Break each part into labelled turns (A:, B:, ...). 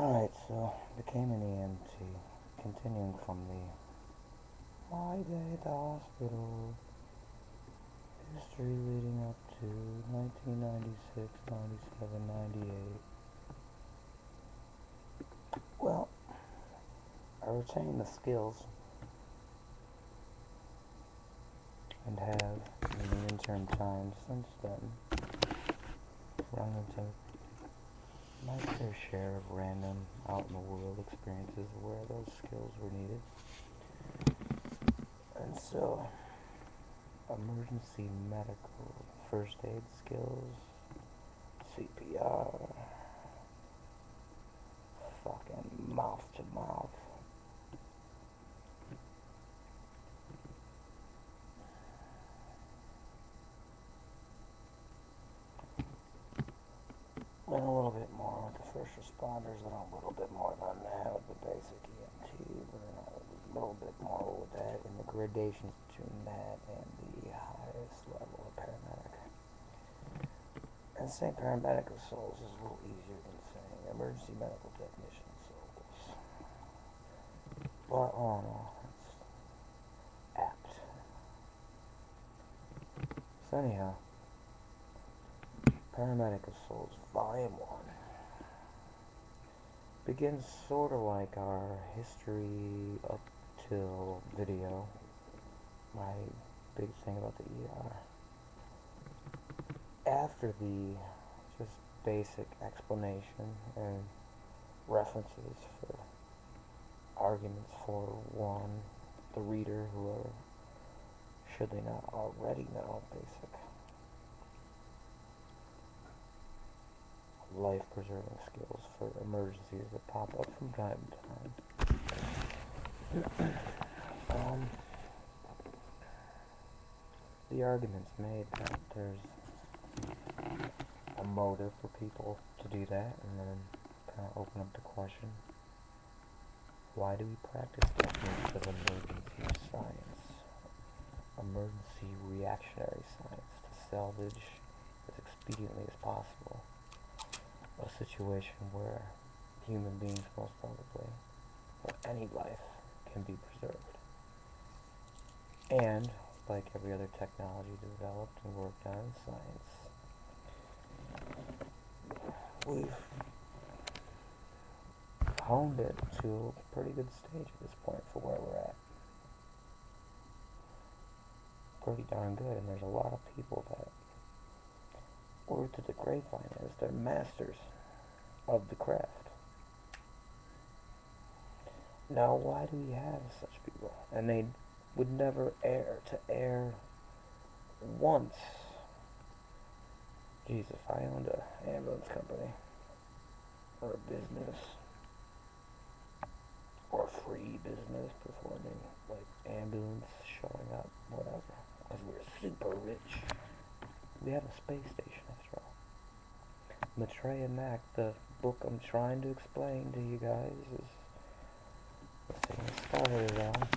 A: Alright, so became an EMT, continuing from my day at the hospital, history leading up to 1996, 97, 98. Well, I retained the skills and have, in the interim time since then, run into my fair share of random out-in-the-world experiences where those skills were needed. And so, emergency medical first aid skills, CPR, fucking mouth to mouth. And a little bit more with the first responders, and a little bit more than that with the basic EMT, but a little bit more with that in the gradations between that and the highest level of paramedic. And saying paramedic of souls is a little easier than saying emergency medical technician of souls. But all in all, it's apt. So anyhow, Paramedic of Souls Volume 1 begins sort of like our history up till video, my big thing about the ER. After the just basic explanation and references for arguments for one, the reader, whoever, should they not already know basic life-preserving skills for emergencies that pop up from time to time. The argument's made that there's a motive for people to do that, and then kind of open up the question, why do we practice techniques of emergency science, emergency reactionary science, to salvage as expediently as possible a situation where human beings, most probably, or any life, can be preserved? And, like every other technology developed and worked on in science, we've honed it to a pretty good stage at this point for where we're at. Pretty darn good, and there's a lot of people that, word to the grapevine is, they're masters of the craft. Now, why do we have such people? And they would never air once. Geez, if I owned an ambulance company, or a business, or a free business performing, like, ambulance showing up, whatever, because we're super rich. We have a space station, after all. MAITREYA MAC, the book I'm trying to explain to you guys, is the thing that started it all.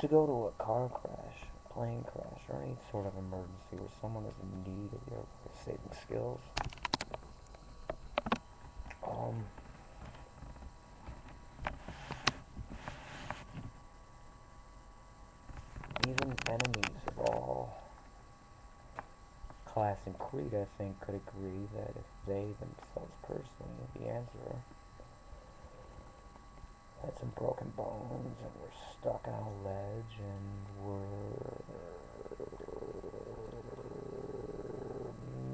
A: To go to a car crash, plane crash, or any sort of emergency where someone is in need of your saving skills, even enemies of all class and creed, I think, could agree that if they themselves personally, the answerer, had some broken bones and were stuck on a ledge and were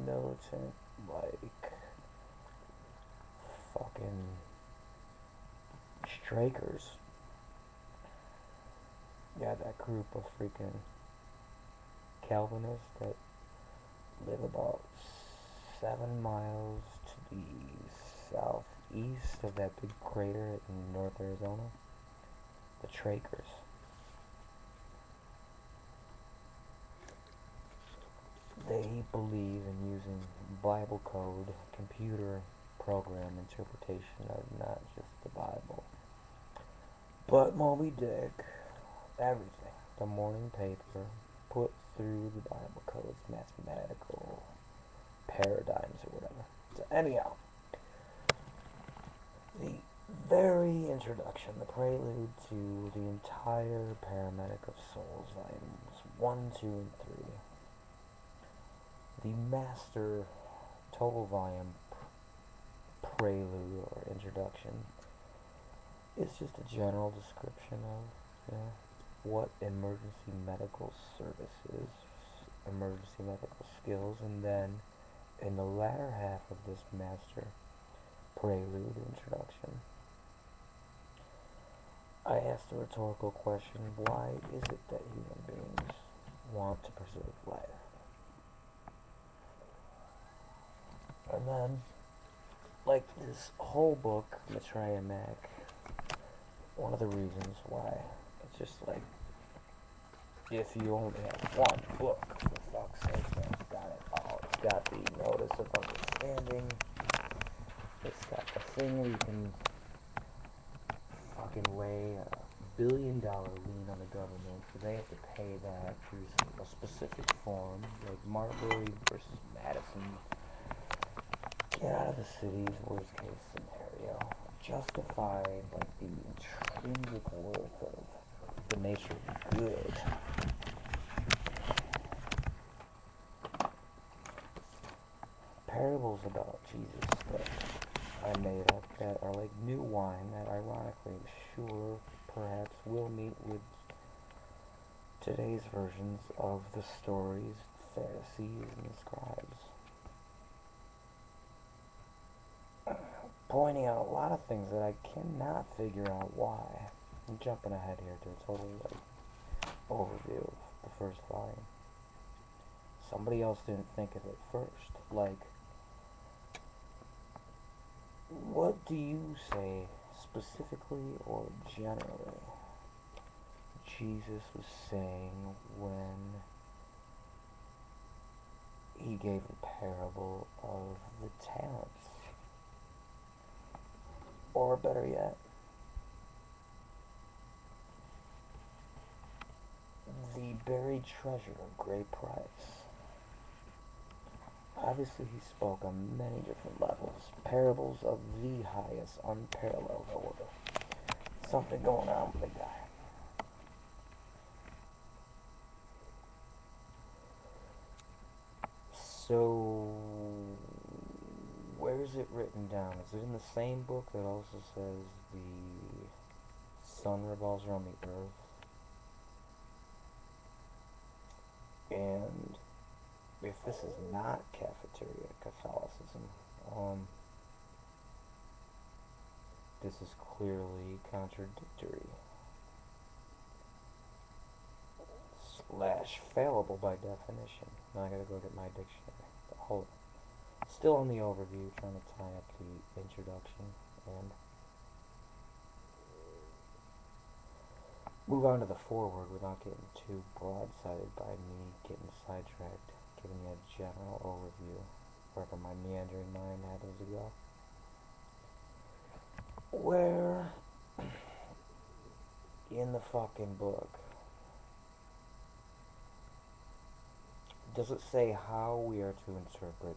A: militant, like fucking strikers. Yeah, that group of freaking Calvinists that live about 7 miles to the southeast of that big crater in North Arizona. The Trakers. They believe in using Bible code, computer program interpretation of not just the Bible, but Moby Dick, everything. The morning paper, put through the Bible codes, mathematical paradigms or whatever. So anyhow, the very introduction, the prelude to the entire Paramedic of Souls, volumes 1, 2, and 3. The master total volume prelude or introduction is just a general description of what emergency medical service is, emergency medical skills, and then in the latter half of this master prelude introduction, I asked a rhetorical question: why is it that human beings want to preserve life? And then, like this whole book, MAITREYA MAC, one of the reasons why, it's just like, if you only have one book, for fuck's sake, man, it's got it all. It's got the notice of understanding, it's got the thing where you can fucking lay $1 billion lien on the government, so they have to pay that through a specific form, like Marbury versus Madison. Get out of the city's worst case scenario. Justify like the intrinsic worth of the nature of good. Parables about Jesus that I made up that are like new wine that ironically I'm sure perhaps will meet with today's versions of the stories, Pharisees and scribes. Pointing out a lot of things that I cannot figure out why. I'm jumping ahead here to a total overview of the first volume. Somebody else didn't think of it first. Like, what do you say specifically or generally Jesus was saying when he gave the parable of the talents? Or better yet, the buried treasure of great price. Obviously he spoke on many different levels. Parables of the highest, unparalleled order. Something going on with the guy. So, where is it written down? Is it in the same book that also says the sun revolves around the earth? And if this is not cafeteria Catholicism, this is clearly contradictory / fallible by definition. Now I gotta go get my dictionary. Hold on. Still on the overview, trying to tie up the introduction and move on to the foreword without getting too broad-sided by me getting sidetracked, giving you a general overview wherever my meandering mind happens to go. Where in the fucking book does it say how we are to interpret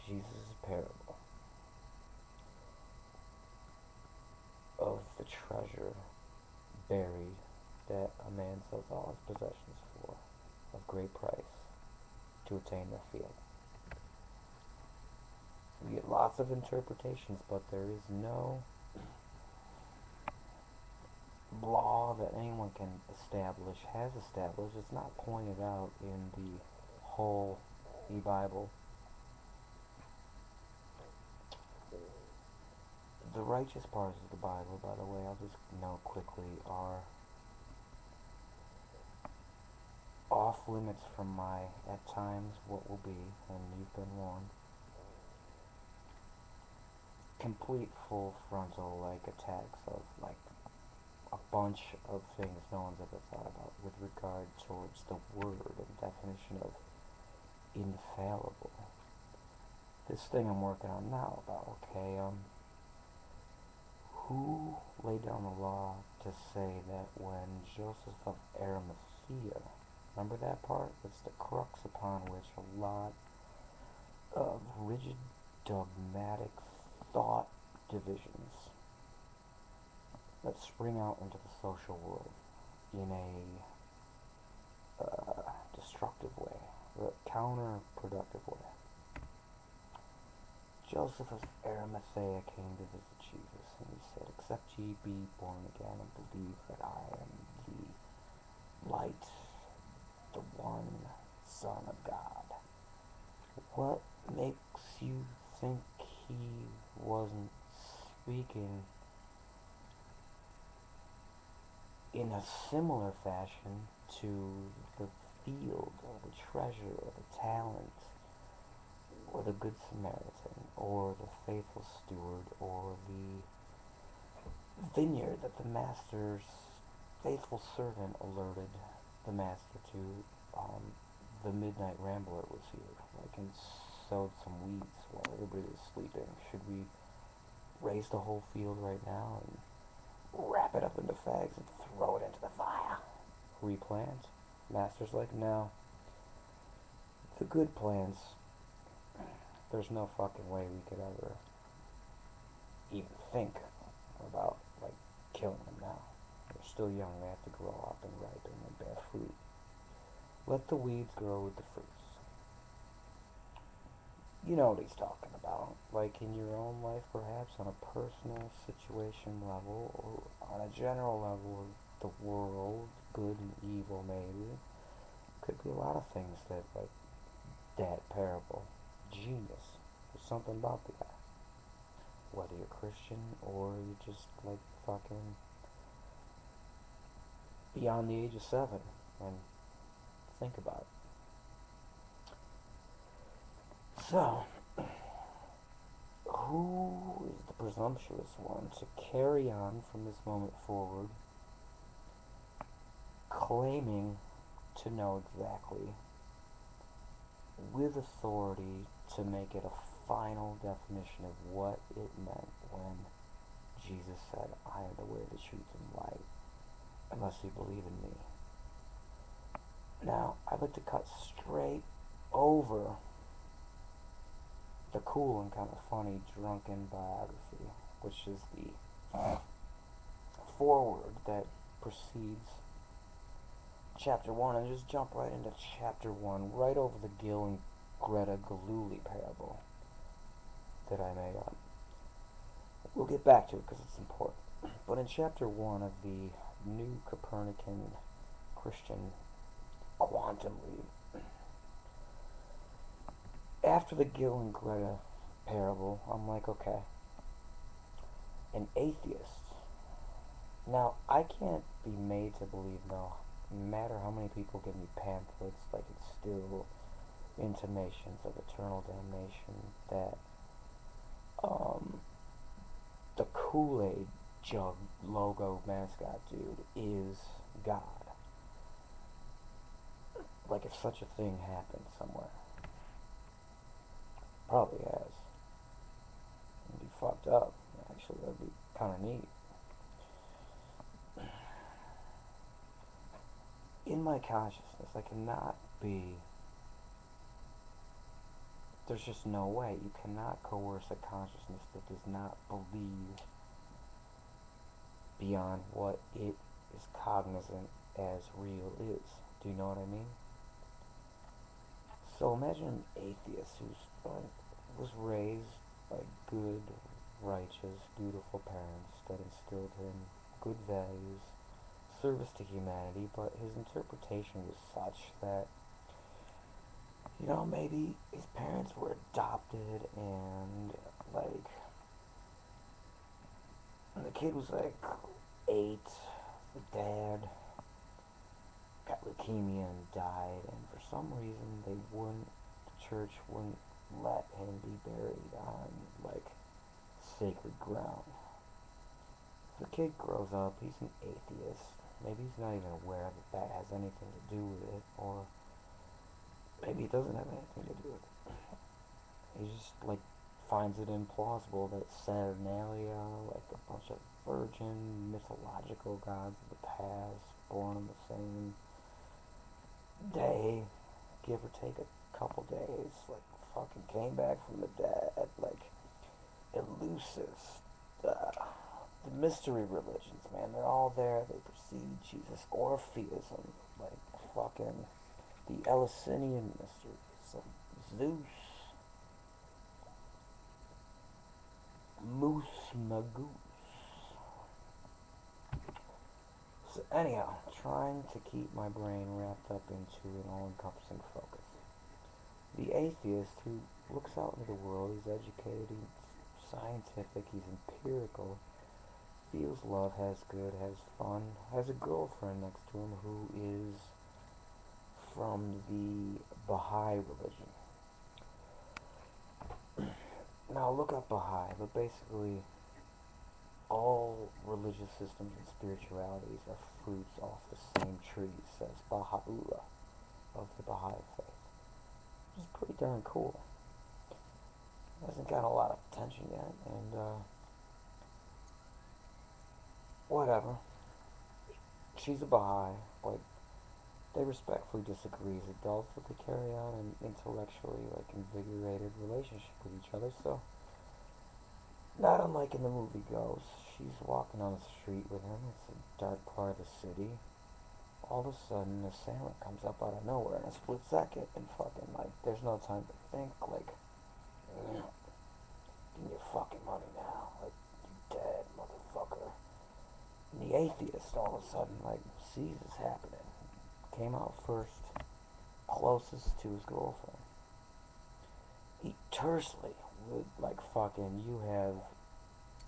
A: Jesus' parable of the treasure buried that a man sells all his possessions for, of great price, to attain the field? We get lots of interpretations, but there is no law that anyone can establish, has established. It's not pointed out in the whole e-Bible. The righteous parts of the Bible, by the way, I'll just note quickly, are off limits from my, at times, what will be, and you've been warned, complete full frontal, like, attacks of, like, a bunch of things no one's ever thought about with regard towards the word and definition of infallible. This thing I'm working on now about, okay, who laid down the law to say that when Joseph of Arimathea Aletheia. Remember that part? It's the crux upon which a lot of rigid, dogmatic thought divisions that spring out into the social world in a destructive way, a counterproductive way. Joseph of Arimathea came to visit Jesus, and he said, "Except ye be born again and believe that I am the light, the one Son of God." What makes you think he wasn't speaking in a similar fashion to the field, or the treasure, or the talent, or the Good Samaritan, or the faithful steward, or the vineyard that the master's faithful servant alerted the master to? The midnight rambler was here, like, and sowed some weeds while everybody was sleeping. Should we raise the whole field right now and wrap it up into fags and throw it into the fire? Replant? Master's like, no. The good plants, there's no fucking way we could ever even think about, like, killing them now. They're still young, they have to grow up and ripen and bear fruit. Let the weeds grow with the fruits. You know what he's talking about. Like, in your own life, perhaps, on a personal situation level, or on a general level of the world, good and evil, maybe. Could be a lot of things that, like, that parable. Genius. There's something about the guy. Whether you're Christian, or you're just, like, fucking beyond the age of 7, and think about it. So, who is the presumptuous one to carry on from this moment forward, claiming to know exactly, with authority, to make it a final definition of what it meant when Jesus said, "I am the way, the truth, and light, unless you believe in me"? Now, I'd like to cut straight over the cool and kind of funny drunken biography, which is the foreword that precedes chapter 1, and just jump right into chapter 1, right over the Gil and Greta Galuli parable that I made up. We'll get back to it because it's important. But in chapter 1 of the New Copernican Christian Quantum League, after the Gil and Greta parable, I'm like, okay, an atheist. Now, I can't be made to believe, no matter how many people give me pamphlets, like, it's still intimations of eternal damnation, that the Kool-Aid jug logo mascot dude is God. Like, if such a thing happened somewhere. Probably has. It'd be fucked up. Actually, that'd be kind of neat. In my consciousness, I cannot be... There's just no way. You cannot coerce a consciousness that does not believe beyond what it is cognizant as real is. Do you know what I mean? So imagine an atheist who's was raised by good, righteous, beautiful parents that instilled him good values, service to humanity, but his interpretation was such that, you know, maybe his parents were adopted, and, like, when the kid was, like, 8, the dad got leukemia and died, and for some reason the church wouldn't let him be buried on, like, sacred ground. The kid grows up, he's an atheist. Maybe he's not even aware that that has anything to do with it, or maybe it doesn't have anything to do with it. He just, like, finds it implausible that Saturnalia, like a bunch of virgin mythological gods of the past, born in the same day, give or take a couple days, like, fucking came back from the dead, like, elusives, the mystery religions, man, they're all there, they precede Jesus, Orpheism, like, fucking, the Eleusinian mysteries, Zeus, Moose Magoose. So anyhow, trying to keep my brain wrapped up into an all-encompassing focus. The atheist who looks out into the world, he's educated, he's scientific, he's empirical, feels love, has good, has fun, has a girlfriend next to him who is from the Baha'i religion. Now look up Baha'i, but basically all religious systems and spiritualities are fruits off the same tree, says Baha'u'llah of the Baha'i faith. Which is pretty darn cool. It hasn't got a lot of attention yet, and whatever. She's a Baha'i, like, they respectfully disagree as adults, but they carry on an intellectually, like, invigorated relationship with each other, so not unlike in the movie Ghost, she's walking on the street with him. It's a dark part of the city. All of a sudden, an assailant comes up out of nowhere in a split second, and fucking, like, there's no time to think, like, give me your fucking money now, like, you dead, motherfucker. And the atheist, all of a sudden, like, sees this happening. Came out first, closest to his girlfriend. He tersely would, like, fucking, you have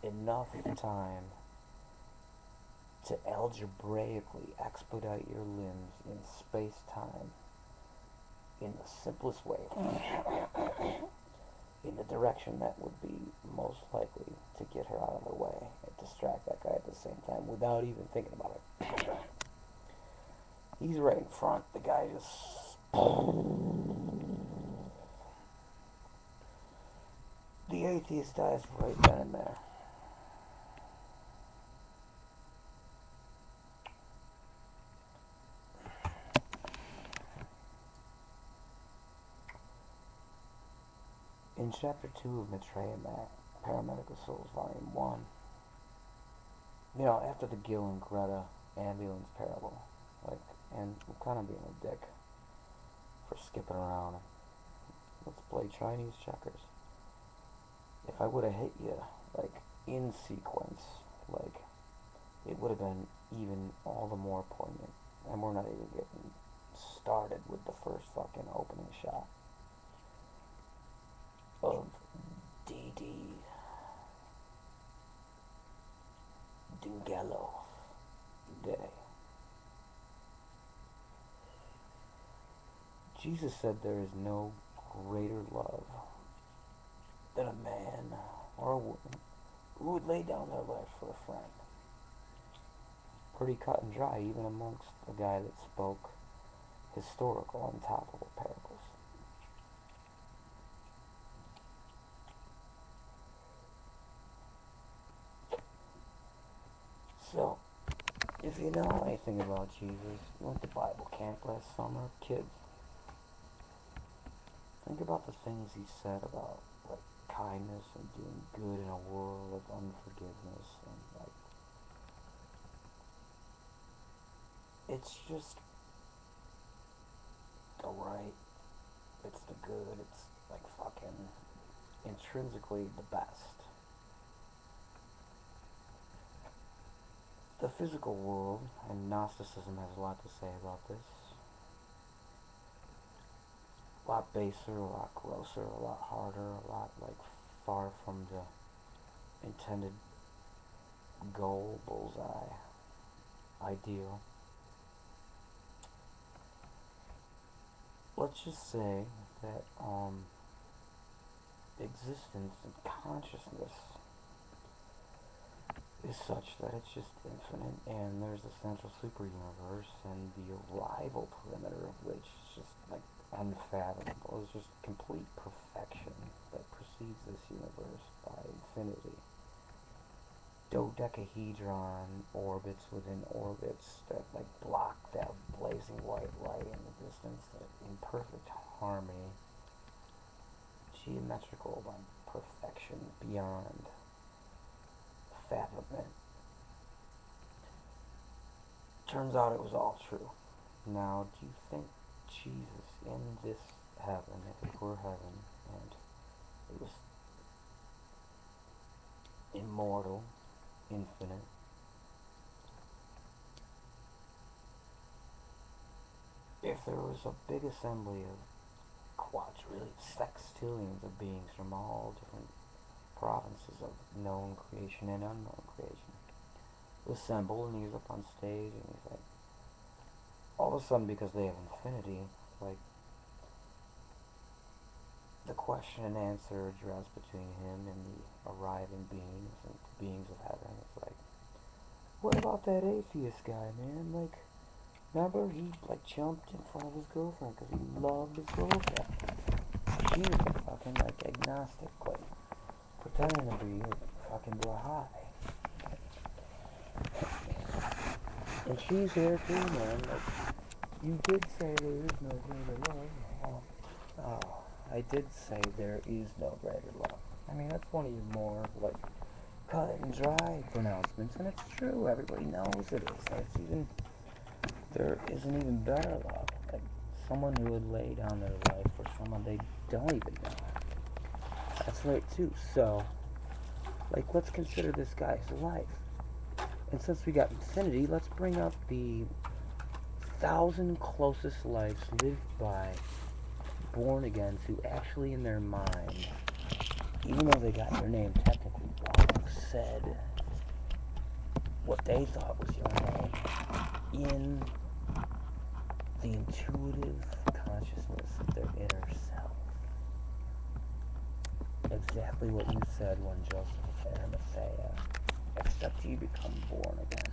A: enough time to algebraically expedite your limbs in space-time in the simplest way, in the direction that would be most likely to get her out of the way and distract that guy at the same time without even thinking about it. He's right in front. The guy just... The atheist dies right then and there. In Chapter 2 of MAITREYA MAC, PARAMEDIC of Souls Vol1, you know, after the Gil and Greta ambulance parable, like, and I'm kind of being a dick for skipping around. Let's play Chinese checkers. If I would have hit you, like, in sequence, like, it would have been even all the more poignant. And we're not even getting started with the first fucking opening shot of D.D. Dingallo Day. Jesus said there is no greater love than a man or a woman who would lay down their life for a friend. Pretty cut and dry, even amongst a guy that spoke historical, untoppable parables. So, if you know anything about Jesus, you went to Bible camp last summer, kids, think about the things he said about, like, kindness and doing good in a world of unforgiveness, and, like, it's just the right, it's the good, it's, like, fucking intrinsically the best. The physical world, and Gnosticism has a lot to say about this, a lot baser, a lot grosser, a lot harder, a lot, like, far from the intended goal, bullseye, ideal. Let's just say that existence and consciousness is such that it's just infinite, and there's a central super universe, and the arrival perimeter of which is just, like, unfathomable. It's just complete perfection that precedes this universe by infinity. dodecahedron orbits within orbits that like block that blazing white light in the distance, that in perfect harmony, geometrical by perfection, beyond fathomment. Turns out it was all true. Now, do you think Jesus in this heaven, if it were heaven, and it was immortal, infinite, if there was a big assembly of quadrillions, sextillions of beings from all different provinces of known creation and unknown creation, assemble, and he's up on stage, and he's like, all of a sudden, because they have infinity, like, the question and answer address between him and the arriving beings and the beings of heaven, it's like, what about that atheist guy, man? Like, remember, he, like, jumped in front of his girlfriend because he loved his girlfriend. She was a fucking, like, agnostic, like, pretending to be a fucking Baha'i. And she's here too, man. Like, you did say there is no greater love. Oh, I did say there is no greater love. I mean, that's one of your more, like, cut and dry pronouncements, and it's true. Everybody knows it is. It's even, there is an even better love. Like, someone who would lay down their life for someone they don't even know. That's right, too. So, like, let's consider this guy's life. And since we got infinity, let's bring up the 1,000 closest lives lived by born-agains who actually in their mind, even though they got their name technically wrong, said what they thought was your name in the intuitive consciousness of their inner self. Exactly what you said when Joseph of Arimathea, except you become born again.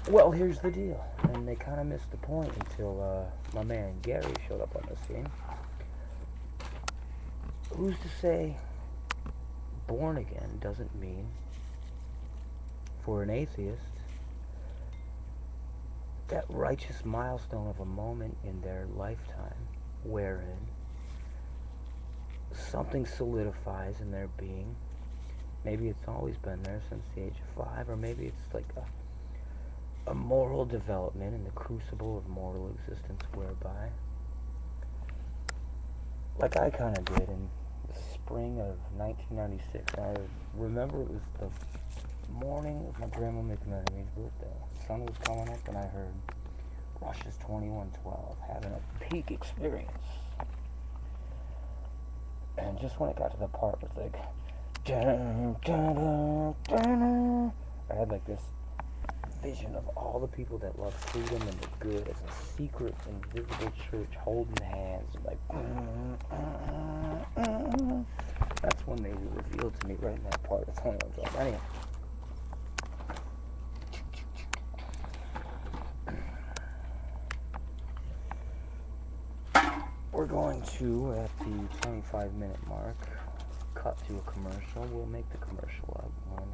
A: Well, here's the deal, and they kind of missed the point until my man Gary showed up on the scene. Who's to say born again doesn't mean, for an atheist, that righteous milestone of a moment in their lifetime wherein something solidifies in their being. Maybe it's always been there since the age of 5, or maybe it's like a moral development in the crucible of mortal existence whereby, like I kind of did in the spring of 1996. I remember it was the morning of my grandma McMenamin's birthday. The sun was coming up and I heard Rush's 2112, having a peak experience. And just when it got to the part where it's like, dun, dun, dun, dun, dun, I had like this vision of all the people that love freedom and the good as a secret, invisible church holding hands, and like, that's when they were revealed to me right in that part of 2112. Anyway. We're going to, at the 25-minute mark, cut to a commercial. We'll make the commercial up when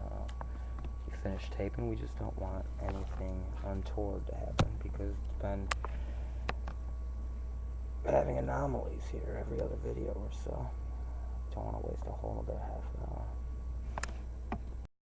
A: we finish taping. We just don't want anything untoward to happen because it's been having anomalies here every other video or so. Don't want to waste a whole other half an hour.